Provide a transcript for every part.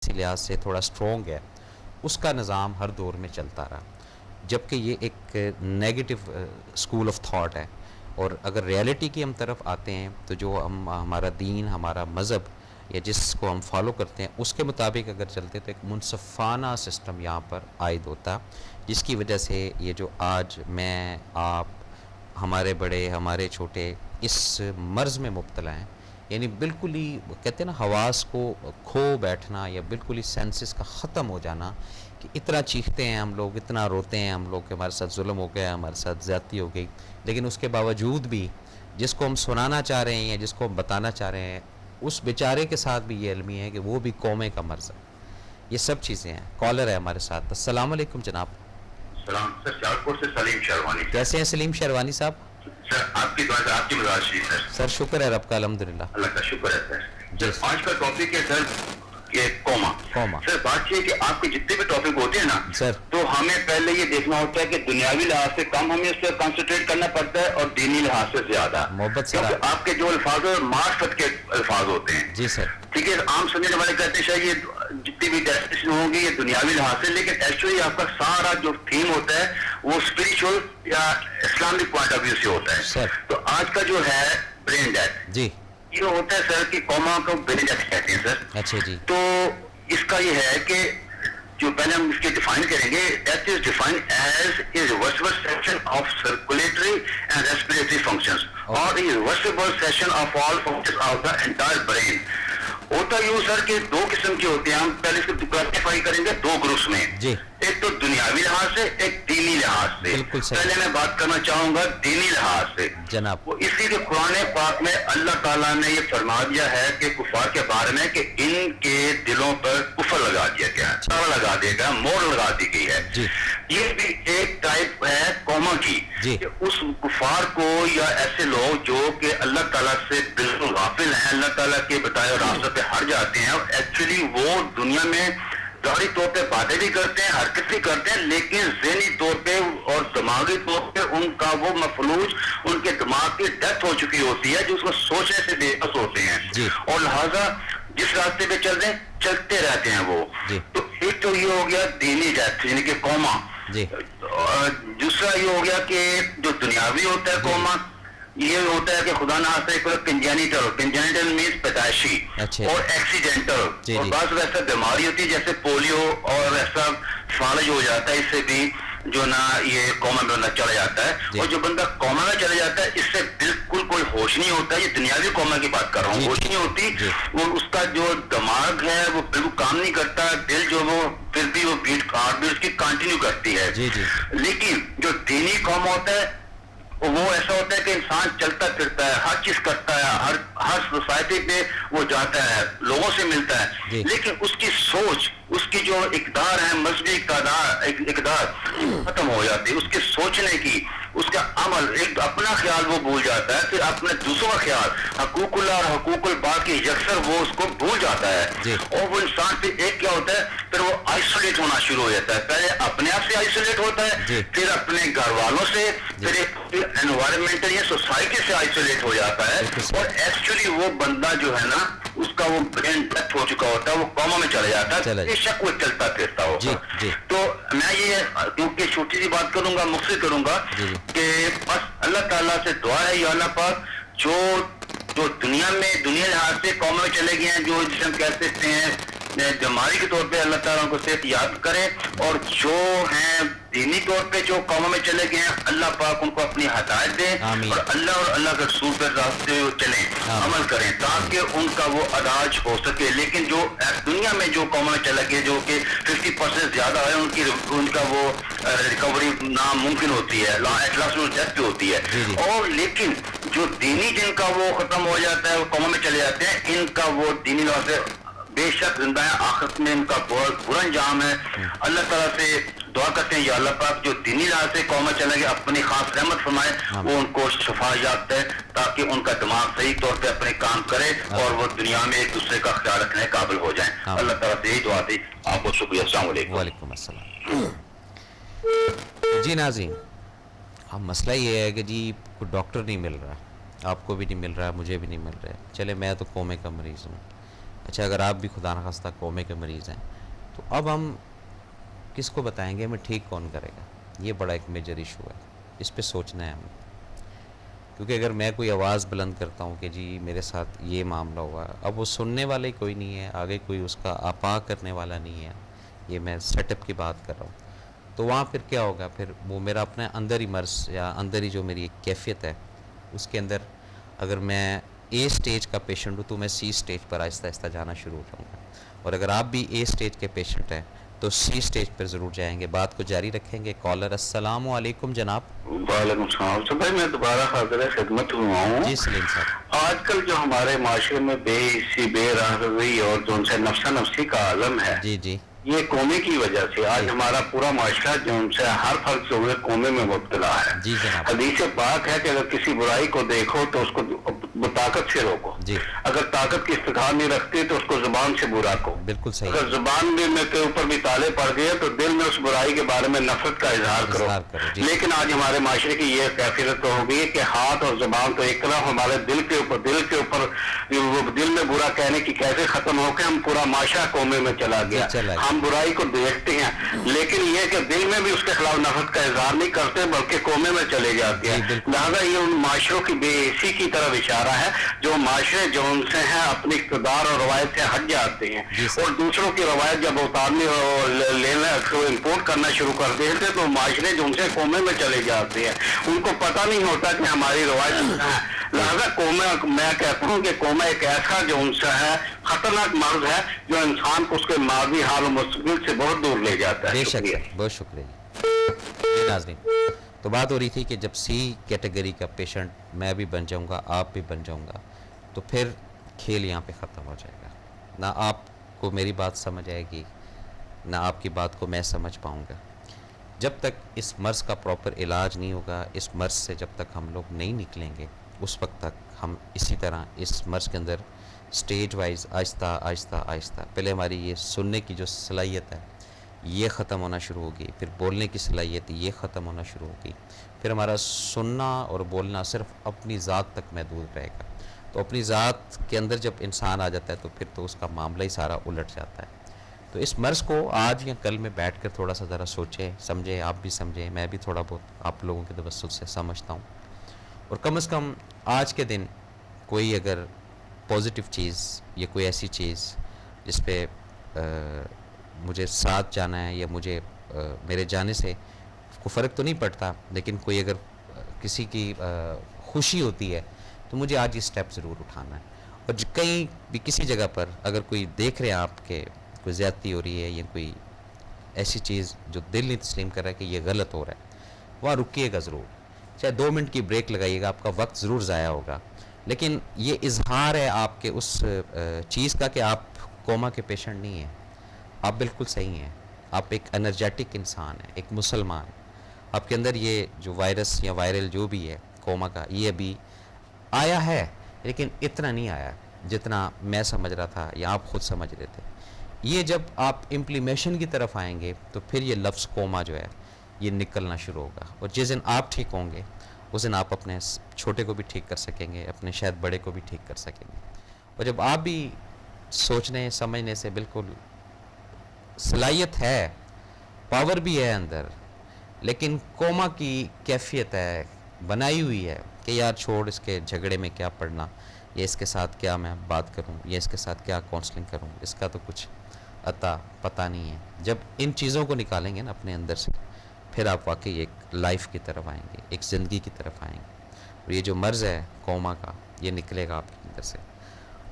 اسی لحاظ سے تھوڑا سٹرونگ ہے، اس کا نظام ہر دور میں چلتا رہا، جبکہ یہ ایک نیگیٹو اسکول آف تھاٹ ہے. اور اگر ریالٹی کی ہم طرف آتے ہیں تو جو ہمارا دین، ہمارا مذہب یا جس کو ہم فالو کرتے ہیں اس کے مطابق اگر چلتے تو ایک منصفانہ سسٹم یہاں پر عائد ہوتا، جس کی وجہ سے یہ جو آج میں، آپ، ہمارے بڑے، ہمارے چھوٹے اس مرض میں مبتلا ہیں، یعنی بالکل ہی کہتے ہیں نا حواس کو کھو بیٹھنا یا بالکل ہی سینسز کا ختم ہو جانا، کہ اتنا چیختے ہیں ہم لوگ، اتنا روتے ہیں ہم لوگ کہ ہمارے ساتھ ظلم ہو گیا، ہمارے ساتھ زیادتی ہو گئی، لیکن اس کے باوجود بھی جس کو ہم سنانا چاہ رہے ہیں یا جس کو ہم بتانا چاہ رہے ہیں اس بیچارے کے ساتھ بھی یہ علمی ہے کہ وہ بھی قومے کا مرض ہے. یہ سب چیزیں ہیں. کالر ہے ہمارے ساتھ. السلام علیکم جناب. سلام سر، سیالکوٹ سے سلیم شہروانی. کیسے ہیں سلیم شہروانی صاحب؟ سر آپ کی دعا سے آپ کی مزاج شریف سر. سر شکر ہے رب کا، الحمدللہ. اللہ کا شکر ہے سر. جی سر آج کا ٹاپک ہے سر یہ کوما. سر بات یہ ہے کہ آپ کے جتنے بھی ٹاپک ہوتے ہیں نا سر، تو ہمیں پہلے یہ دیکھنا ہوتا ہے کہ دنیاوی لحاظ سے کم ہمیں اس پہ کنسنٹریٹ کرنا پڑتا ہے اور دینی لحاظ سے زیادہ، محبت سے کیونکہ آپ کے جو الفاظ ہیں معرفت کے الفاظ ہوتے ہیں. جی سر. ٹھیک ہے، عام سمجھنے والے کہتے ہیں شاید یہ جتنی بھی ڈیسٹیشن ہوں گی یہ دنیاوی لحاظ سے، لیکن ایکچولی آپ کا سارا جو تھیم ہوتا ہے وہ اسپرچل یا اسلامک پوائنٹ آف ویو سے ہوتا ہے. سر، تو آج کا جو ہے برین ڈیتھ، جی یہ ہوتا ہے سر کہ کوما کو برین ڈیتھ کہتے ہیں سر. اچھا جی. تو اس کا یہ ہے کہ جو پہلے ہم اس کے ڈیفائن کریں گے، death is defined as irreversible cessation of circulatory and respiratory functions or irreversible cessation of all functions of the entire brain. ہوتا یوں سر کہ دو قسم کے ہوتے ہیں، ہم پہلے اس کو کلاسیفائی کریں گے دو گروپس میں، جی. ایک تو دنیاوی لحاظ سے، ایک دینی لحاظ سے. بالکل صحیح. پہلے میں بات کرنا چاہوں گا دینی لحاظ سے جناب. وہ اسی لیے قرآن پاک میں اللہ تعالیٰ نے یہ فرما دیا ہے کہ کفار کے بارے میں کہ ان کے دلوں پر کفر لگا دیا گیا ہے، تالا لگا دیا گیا، مور لگا دی گئی ہے. جی. یہ بھی ایک ٹائپ ہے کوما کی، جی. کہ اس کفار کو یا ایسے لوگ جو کہ اللہ تعالیٰ سے بالکل غافل ہیں، اللہ تعالیٰ کے بتائے راستے پہ ہٹ جاتے ہیں، اور ایکچولی وہ دنیا میں ظاہری طور پہ باتیں بھی کرتے ہیں، حرکت بھی کرتے ہیں، لیکن ذہنی طور پہ اور دماغی طور پہ ان کا وہ مفلوج، ان کے دماغ کی ڈیتھ ہو چکی ہوتی ہے جو اس کو سوچنے سے بے بس ہوتے ہیں. جی. اور لہٰذا جس راستے پہ چل رہے ہیں چلتے رہتے ہیں وہ. جی. تو ایک تو یہ ہو گیا دینی ڈیتھ یعنی کہ کوما. جی. دوسرا یہ ہو گیا کہ جو دنیاوی ہوتا ہے کوما، یہ ہوتا ہے کہ خدا نخواستہ کنجینیٹل مینس پیدائشی اور ایکسیڈنٹل، اور بعض ویسا بیماری ہوتی ہے جیسے پولیو اور ایسا فالج ہو جاتا ہے، اس سے بھی جو نا یہ کوما میں بندہ چلا جاتا ہے. اور جو بندہ کوما میں چلا جاتا ہے اس سے بالکل کوئی ہوش نہیں ہوتا. یہ دنیاوی کوما کی بات کر رہا ہوں، ہوش نہیں ہوتی. وہ اس کا جو دماغ ہے وہ بالکل کام نہیں کرتا، دل جو وہ پھر بھی وہ بیٹ ہارٹ بیٹ اس کی کنٹینیو کرتی ہے. لیکن جو دینی کوما ہوتا ہے وہ ایسا ہوتا ہے کہ انسان چلتا پھرتا ہے، ہر چیز کرتا ہے، ہر سوسائٹی پہ وہ جاتا ہے، لوگوں سے ملتا ہے، لیکن اس کی سوچ، اس کی جو اقدار ہے، مذہبی اقدار ختم ہو جاتی ہے. اس کے سوچنے کی، اس کا عمل، ایک اپنا خیال وہ بھول جاتا ہے، پھر اپنے دوسروں کا خیال، حقوق اللہ اور حقوق الباقی کی یکسر وہ اس کو بھول جاتا ہے. اور وہ انسان پہ ایک کیا ہوتا ہے، پھر وہ آئسولیٹ ہونا شروع ہو جاتا ہے. پہلے اپنے آپ سے آئسولیٹ ہوتا ہے، پھر اپنے گھر والوں سے، پھر ایک انوائرمنٹل یا سوسائٹی سے آئسولیٹ ہو جاتا ہے. اور ایکچولی وہ بندہ جو ہے نا اس کا وہ برین ڈیتھ ہو چکا ہوتا ہے، وہ کوما میں چلا جاتا ہے، بے شک وہ چلتا پھرتا ہوگا. تو میں یہ کیونکہ چھوٹی سی بات کروں گا، مختصر کروں گا کہ بس اللہ تعالیٰ سے دعا ہے یا اللہ پاک جو دنیا میں دنیا لحاظ سے کوما میں چلے گئے ہیں، جو جسے ہم کہہ سکتے ہیں بیماری کے طور پہ، اللہ تعالیٰ کو صحت یاب کرے. اور جو ہیں دینی طور پہ جو کوما میں چلے گئے ہیں، اللہ پاک ان کو اپنی ہدایت دے اور اللہ کے رسول پر راستے چلیں، عمل کریں تاکہ ان کا وہ علاج ہو سکے. لیکن جو دنیا میں جو کوما میں چلے گئے، جو کہ 50% زیادہ ہے، ان کا وہ ریکوری ناممکن ہوتی ہے، ڈیتھ بھی ہوتی ہے. اور لیکن جو دینی جن کا وہ ختم ہو جاتا ہے، وہ کوما میں چلے جاتے ہیں، ان کا وہ دینی لحاظ سے بے شک زندہ ہے، آخرت میں ان کا بہت برا انجام ہے. اللہ تعالیٰ سے دعا کرتے ہیں یا اللہ پاک جو دینی لحاظ سے کوما چلے گئے اپنی خاص رحمت فرمائے، وہ ان کو شفا یاب ہے تاکہ ان کا دماغ صحیح طور پہ اپنے کام کرے اور وہ دنیا میں ایک دوسرے کا خیال رکھنے قابل ہو جائیں. اللہ تعالیٰ سے یہی دعا تھی. آپ کو شکریہ. السلام علیکم. وعلیکم السلام. جی ناظرین، اب مسئلہ یہ ہے کہ جی کوئی ڈاکٹر نہیں مل رہا، آپ کو بھی نہیں مل رہا، مجھے بھی نہیں مل رہا ہے. چلے میں تو کومے کا مریض ہوں. اچھا اگر آپ بھی خدا نخواستہ کومے کے مریض ہیں تو اب ہم کس کو بتائیں گے، ہمیں ٹھیک کون کرے گا؟ یہ بڑا ایک میجر ایشو ہے، اس پہ سوچنا ہے ہمیں. کیونکہ اگر میں کوئی آواز بلند کرتا ہوں کہ جی میرے ساتھ یہ معاملہ ہوا، اب وہ سننے والے ہی کوئی نہیں ہے، آگے کوئی اس کا آپا کرنے والا نہیں ہے، یہ میں سیٹ اپ کی بات کر رہا ہوں، تو وہاں پھر کیا ہوگا؟ پھر وہ میرا اپنا اندر ہی مرض یا اندر ہی جو میری ایک کیفیت ہے اس کے اندر، اگر میں اے سٹیج کا پیشنٹ ہوں تو میں سی سٹیج پر آہستہ آہستہ جانا شروع ہو جاؤں گا، اور اگر آپ بھی اے سٹیج کے پیشنٹ ہیں تو سی سٹیج پر ضرور جائیں گے. بات کو جاری رکھیں گے. کالر السلام علیکم جناب. وعلیکم السلام. تو بھائی میں دوبارہ حاضر خدمت ہوا ہوں. جی سلیم صاحب. آج کل جو ہمارے معاشرے میں بے حسی، بے راہروی اور جو ان سے نفسا نفسی کا عالم ہے، جی جی یہ کومے کی وجہ سے آج ہمارا پورا معاشرہ جو ان سے ہر فرد جو ہے کومے میں مبتلا ہے. جی جناب. حدیث پاک ہے کہ اگر کسی برائی کو دیکھو تو اس کو طاقت سے روکو. جی. اگر طاقت کی استطاعت نہیں رکھتی تو اس کو زبان سے برا کو. بالکل صحیح. اگر زبان میں کے اوپر بھی تالے پڑ گئے تو دل میں اس برائی کے بارے میں نفرت کا اظہار کرو. جی. لیکن آج ہمارے معاشرے کی یہ کیفیت ہو گئی کہ ہاتھ اور زبان تو ایک طرف، ہمارے دل کے اوپر دل میں برا کہنے کی کیسے ختم ہو کے ہم پورا معاشرہ کومے میں چلا گیا. ہم برائی کو دیکھتے ہیں لیکن یہ کہ دل میں بھی اس کے خلاف نفرت کا اظہار نہیں کرتے بلکہ کومے میں چلے جاتے ہیں. لہٰذا یہ ان معاشروں کی بے حسی کی طرف اشارہ ہے جو معاشرے جو ان سے ہیں اپنی اقتدار اور روایت سے ہٹ جاتے ہیں اور دوسروں کی روایت جب اتارنے اور لینا امپورٹ کرنا شروع کر دیتے تو معاشرے جو ان سے کومے میں چلے جاتے ہیں. ان کو پتہ نہیں ہوتا کہ ہماری روایت ہے. لہٰذا کومہ، میں کہتا ہوں کہ کومہ ایک ایسا جو ان سے ہے خطرناک مرض ہے جو انسان کو اس کے ماضی حال و مستقبل سے بہت دور لے جاتا ہے. شکریہ. بہت شکریہ. ناظرین تو بات ہو رہی تھی کہ جب سی کیٹیگری کا پیشنٹ میں بھی بن جاؤں گا، آپ بھی بن جاؤں گا، تو پھر کھیل یہاں پہ ختم ہو جائے گا. نہ آپ کو میری بات سمجھ آئے گی، نہ آپ کی بات کو میں سمجھ پاؤں گا. جب تک اس مرض کا پراپر علاج نہیں ہوگا، اس مرض سے جب تک ہم لوگ نہیں نکلیں گے، اس وقت تک ہم اسی طرح اس مرض کے اندر سٹیج وائز آہستہ آہستہ آہستہ پہلے ہماری یہ سننے کی جو صلاحیت ہے یہ ختم ہونا شروع ہوگی، پھر بولنے کی صلاحیت یہ ختم ہونا شروع ہوگی، پھر ہمارا سننا اور بولنا صرف اپنی ذات تک محدود رہے گا. تو اپنی ذات کے اندر جب انسان آ جاتا ہے تو پھر تو اس کا معاملہ ہی سارا الٹ جاتا ہے. تو اس مرض کو آج یا کل میں بیٹھ کر تھوڑا سا ذرا سوچیں، سمجھیں، آپ بھی سمجھیں، میں بھی تھوڑا بہت آپ لوگوں کے توسط سے سمجھتا ہوں. اور کم از کم آج کے دن کوئی اگر پازیٹیو چیز یا کوئی ایسی چیز جس پہ مجھے ساتھ جانا ہے یا مجھے میرے جانے سے کوئی فرق تو نہیں پڑتا، لیکن کوئی اگر کسی کی خوشی ہوتی ہے تو مجھے آج یہ سٹیپ ضرور اٹھانا ہے. اور کہیں بھی کسی جگہ پر اگر کوئی دیکھ رہے ہیں آپ کے کوئی زیادتی ہو رہی ہے یا کوئی ایسی چیز جو دل نہیں تسلیم کر رہا ہے کہ یہ غلط ہو رہا ہے، وہاں رکیے گا ضرور. چاہے 2 منٹ کی بریک لگائیے گا، آپ کا وقت ضرور ضائع ہوگا، لیکن یہ اظہار ہے آپ کے اس چیز کا کہ آپ کوما کے پیشنٹ نہیں ہیں. آپ بالکل صحیح ہیں، آپ ایک انرجیٹک انسان ہیں، ایک مسلمان. آپ کے اندر یہ جو وائرس یا وائرل جو بھی ہے کوما کا، یہ ابھی آیا ہے لیکن اتنا نہیں آیا جتنا میں سمجھ رہا تھا یا آپ خود سمجھ رہے تھے. یہ جب آپ امپلیمیشن کی طرف آئیں گے تو پھر یہ لفظ کوما جو ہے یہ نکلنا شروع ہوگا. اور جس دن آپ ٹھیک ہوں گے اس دن آپ اپنے چھوٹے کو بھی ٹھیک کر سکیں گے، اپنے شاید بڑے کو بھی ٹھیک کر سکیں گے. اور جب آپ بھی سوچنے سمجھنے سے بالکل صلاحیت ہے، پاور بھی ہے اندر، لیکن کوما کی کیفیت ہے، بنائی ہوئی ہے کہ یار چھوڑ اس کے جھگڑے میں کیا پڑنا، یا اس کے ساتھ کیا میں بات کروں، یا اس کے ساتھ کیا کاؤنسلنگ کروں، اس کا تو کچھ عطا پتہ نہیں ہے. جب ان چیزوں کو نکالیں گے نا اپنے اندر سے، پھر آپ واقعی ایک لائف کی طرف آئیں گے، ایک زندگی کی طرف آئیں گے. اور یہ جو مرض ہے کوما کا یہ نکلے گا آپ کے اندر سے.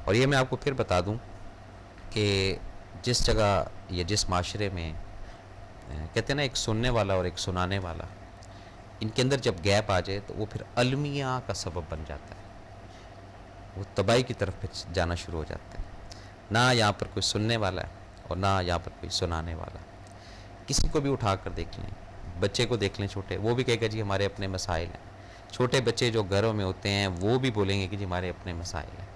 اور یہ میں آپ کو پھر بتا دوں کہ جس جگہ یا جس معاشرے میں کہتے ہیں نا ایک سننے والا اور ایک سنانے والا، ان کے اندر جب گیپ آ جائے تو وہ پھر المیہ کا سبب بن جاتا ہے، وہ تباہی کی طرف پھر جانا شروع ہو جاتا ہے. نہ یہاں پر کوئی سننے والا ہے اور نہ یہاں پر کوئی سنانے والا. کسی کو بھی اٹھا کر دیکھ لیں، بچے کو دیکھ لیں چھوٹے، وہ بھی کہے گا جی ہمارے اپنے مسائل ہیں. چھوٹے بچے جو گھروں میں ہوتے ہیں وہ بھی بولیں گے کہ جی ہمارے اپنے مسائل ہیں.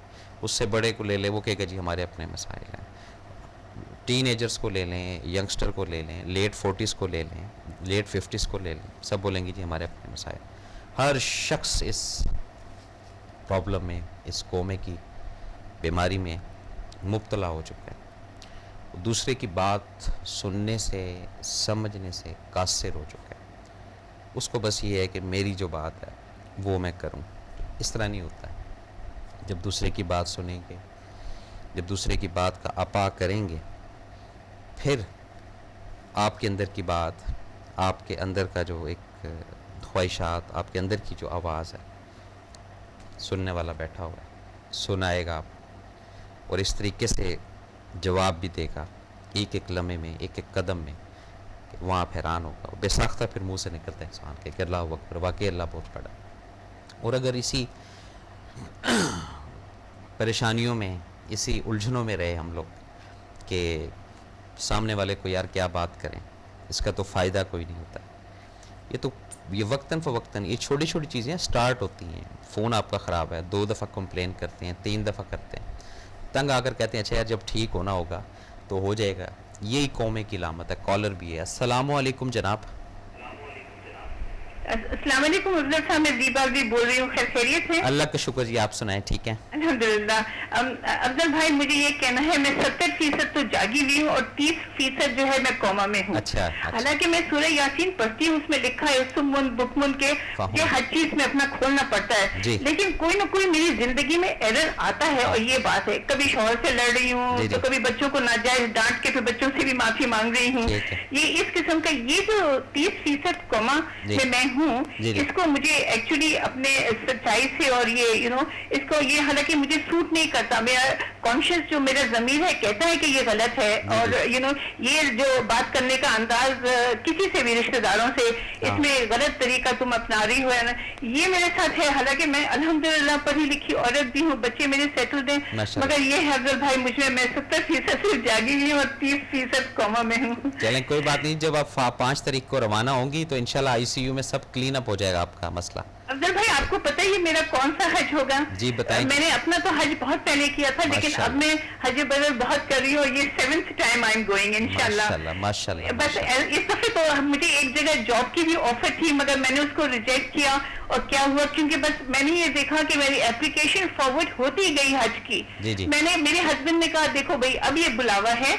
اس سے بڑے کو لے لیں، وہ کہے گا جی ہمارے اپنے مسائل ہیں. ٹین ایجرز کو لے لیں، ینگسٹر کو لے لیں، لیٹ 40s کو لے لیں، لیٹ 50s کو لے لیں، سب بولیں گے جی ہمارے اپنے مسائل. ہر شخص اس پرابلم میں، اس کومے کی بیماری میں مبتلا ہو چکا ہے. دوسرے کی بات سننے سے سمجھنے سے قاصر ہو چکا ہے. اس کو بس یہ ہے کہ میری جو بات ہے وہ میں کروں. اس طرح نہیں ہوتا ہے. جب دوسرے کی بات سنیں گے, جب دوسرے کی بات کا اپا کریں گے, پھر آپ کے اندر کی بات, آپ کے اندر کا جو ایک خواہشات, آپ کے اندر کی جو آواز ہے, سننے والا بیٹھا ہوا ہے, سنائے گا آپ, اور اس طریقے سے جواب بھی دے گا ایک ایک لمحے میں, ایک ایک قدم میں, کہ وہاں آپ حیران ہوگا. بے ساختہ پھر منہ سے نکلتا ہے انسان کے کہ اللہ اکبر, واقعی اللہ بہت بڑا. اور اگر اسی پریشانیوں میں, اسی الجھنوں میں رہے ہم لوگ کہ سامنے والے کو یار کیا بات کریں, اس کا تو فائدہ کوئی نہیں ہوتا. یہ وقتاً فوقتاً یہ چھوٹی چھوٹی چیزیں سٹارٹ ہوتی ہیں. فون آپ کا خراب ہے, 2 دفعہ کمپلین کرتے ہیں, 3 دفعہ کرتے ہیں, تنگ آ کر کہتے ہیں اچھا یار جب ٹھیک ہونا ہوگا تو ہو جائے گا. یہی قومے کی علامت ہے. کالر بھی ہے. السلام علیکم جناب. السلام علیکم افضل صاحب, میں دیبا بھی بول رہی ہوں. خیر خیریت ہے؟ اللہ کا شکر جی, آپ سنائیں. ٹھیک ہے الحمدللہ. افضل بھائی مجھے یہ کہنا ہے, میں 70% تو جاگی ہوئی ہوں اور 30% جو ہے میں کوما میں ہوں. اچھا. حالانکہ میں سورہ یاسین پڑھتی ہوں, اس میں لکھا ہے سمن بکمن کے کہ ہر چیز میں اپنا کھولنا پڑتا ہے, لیکن کوئی نہ کوئی میری زندگی میں ایرر آتا ہے. اور یہ بات ہے, کبھی شوہر سے لڑ رہی ہوں تو کبھی بچوں کو ناجائز ڈانٹ کے پھر بچوں سے بھی معافی مانگ رہی ہوں. یہ اس قسم کا یہ جو 30% کوما میں ہوں, اس کو مجھے ایکچولی اپنے سچائی سے اور یہ اس کو یہ حالانکہ مجھے سوٹ نہیں کرتا. میرا کانشیس جو میرا ضمیر ہے کہتا ہے کہ یہ غلط ہے, اور یہ جو بات کرنے کا انداز کسی سے بھی رشتہ داروں سے, اس میں غلط طریقہ تم اپنا رہی ہو نا, یہ میرے ساتھ ہے. حالانکہ میں الحمدللہ پڑھی لکھی عورت بھی ہوں, بچے میرے سیٹلڈ ہیں, مگر یہ ہے افضل بھائی مجھ میں 70% صرف جاگی ہوئی ہوں اور 30% کوما میں ہوں. چلیں کوئی بات نہیں, جب آپ 5 تاریخ کو روانہ ہوں گی تو انشاءاللہ ICU میں سب کلین اپ ہو جائے گا آپ کا مسئلہ. افضل بھائی آپ کو پتہ ہے میرا کون سا حج ہوگا؟ جی بتائیں. میں نے اپنا تو حج بہت پہلے کیا تھا, لیکن اب میں حج بدر بہت کر رہی ہوں, اور یہ 7th time I am going انشاءاللہ. ماشاءاللہ. بس اس دفعے تو مجھے ایک جگہ جاب کی بھی آفر تھی, مگر میں نے اس کو ریجیکٹ کیا. اور کیا ہوا, کیونکہ بس میں نے یہ دیکھا کہ میری اپلیکیشن فارورڈ ہوتی گئی حج کی. میں نے, میرے ہسبینڈ نے کہا دیکھو بھائی اب یہ بلاوا ہے,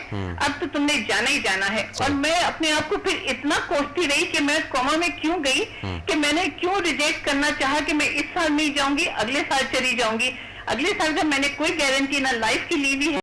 اب تو تم نے جانا ہی جانا ہے. اور میں اپنے آپ کو پھر اتنا کوستی رہی کہ میں کوما میں کیوں گئی, کہ میں نے کیوں ریجیکٹ کرنا چاہا کہ میں اس سال نہیں جاؤں گی, اگلے سال چلی جاؤں گی. اگلے سال جب میں نے کوئی گارنٹی نہ لائف کی لی ہوئی ہے